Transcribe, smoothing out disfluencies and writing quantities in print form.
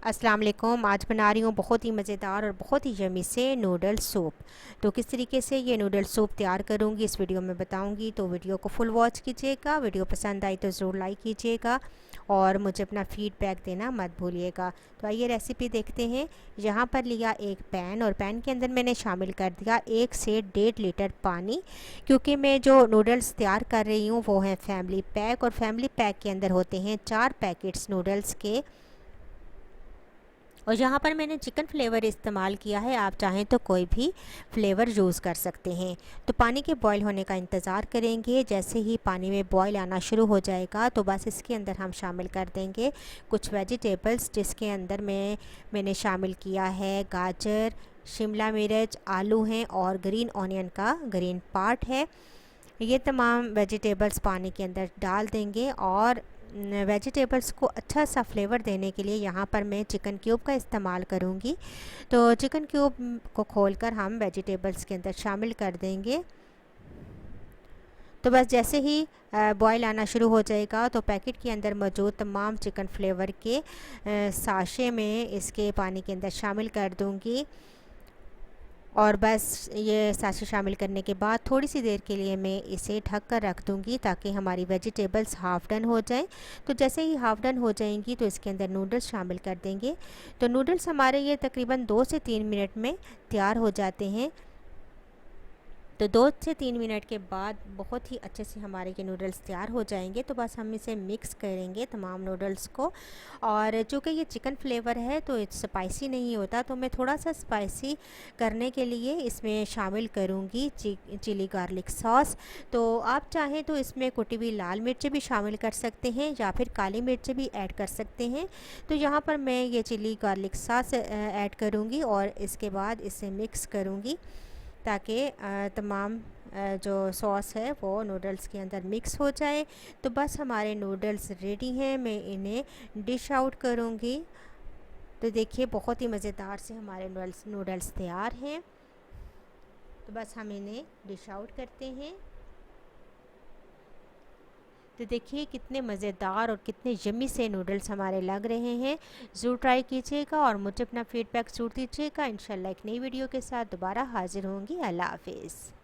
अस्सलाम वालेकुम। आज बना रही हूँ बहुत ही मज़ेदार और बहुत ही यम्मी से नूडल सूप। तो किस तरीके से ये नूडल सूप तैयार करूँगी इस वीडियो में बताऊँगी, तो वीडियो को फुल वॉच कीजिएगा। वीडियो पसंद आई तो ज़रूर लाइक कीजिएगा और मुझे अपना फीडबैक देना मत भूलिएगा। तो आइए रेसिपी देखते हैं। यहाँ पर लिया एक पैन और पैन के अंदर मैंने शामिल कर दिया 1 से 1.5 लीटर पानी, क्योंकि मैं जो नूडल्स तैयार कर रही हूँ वो है फैमिली पैक, और फैमिली पैक के अंदर होते हैं 4 पैकेट्स नूडल्स के। और यहाँ पर मैंने चिकन फ्लेवर इस्तेमाल किया है, आप चाहें तो कोई भी फ्लेवर यूज़ कर सकते हैं। तो पानी के बॉईल होने का इंतज़ार करेंगे। जैसे ही पानी में बॉईल आना शुरू हो जाएगा तो बस इसके अंदर हम शामिल कर देंगे कुछ वेजिटेबल्स, जिसके अंदर मैंने शामिल किया है गाजर, शिमला मिर्च, आलू हैं और ग्रीन ऑनियन का ग्रीन पार्ट है। ये तमाम वेजिटेबल्स पानी के अंदर डाल देंगे और वेजिटेबल्स को अच्छा सा फ्लेवर देने के लिए यहाँ पर मैं चिकन क्यूब का इस्तेमाल करूँगी। तो चिकन क्यूब को खोलकर हम वेजिटेबल्स के अंदर शामिल कर देंगे। तो बस जैसे ही बॉईल आना शुरू हो जाएगा तो पैकेट के अंदर मौजूद तमाम चिकन फ्लेवर के साशे में इसके पानी के अंदर शामिल कर दूँगी। और बस ये साशे शामिल करने के बाद थोड़ी सी देर के लिए मैं इसे ढक कर रख दूँगी ताकि हमारी वेजिटेबल्स हाफ़ डन हो जाएं। तो जैसे ही हाफ़ डन हो जाएंगी तो इसके अंदर नूडल्स शामिल कर देंगे। तो नूडल्स हमारे ये तकरीबन 2 से 3 मिनट में तैयार हो जाते हैं। तो 2 से 3 मिनट के बाद बहुत ही अच्छे से हमारे ये नूडल्स तैयार हो जाएंगे। तो बस हम इसे मिक्स करेंगे तमाम नूडल्स को। और चूँकि ये चिकन फ्लेवर है तो स्पाइसी नहीं होता, तो मैं थोड़ा सा स्पाइसी करने के लिए इसमें शामिल करूँगी चिली गार्लिक सॉस। तो आप चाहें तो इसमें कुटी हुई लाल मिर्च भी शामिल कर सकते हैं या फिर काली मिर्च भी ऐड कर सकते हैं। तो यहाँ पर मैं ये चिली गार्लिक सॉस ऐड करूँगी और इसके बाद इसे मिक्स करूँगी ताकि तमाम जो सॉस है वो नूडल्स के अंदर मिक्स हो जाए। तो बस हमारे नूडल्स रेडी हैं, मैं इन्हें डिश आउट करूँगी। तो देखिए बहुत ही मज़ेदार से हमारे नूडल्स तैयार हैं। तो बस हम इन्हें डिश आउट करते हैं। तो देखिए कितने मज़ेदार और कितने यम्मी से नूडल्स हमारे लग रहे हैं। ज़रूर ट्राई कीजिएगा और मुझे अपना फीडबैक ज़रूर दीजिएगा। इंशाल्लाह एक नई वीडियो के साथ दोबारा हाज़िर होंगी। अल्लाह हाफ़िज़।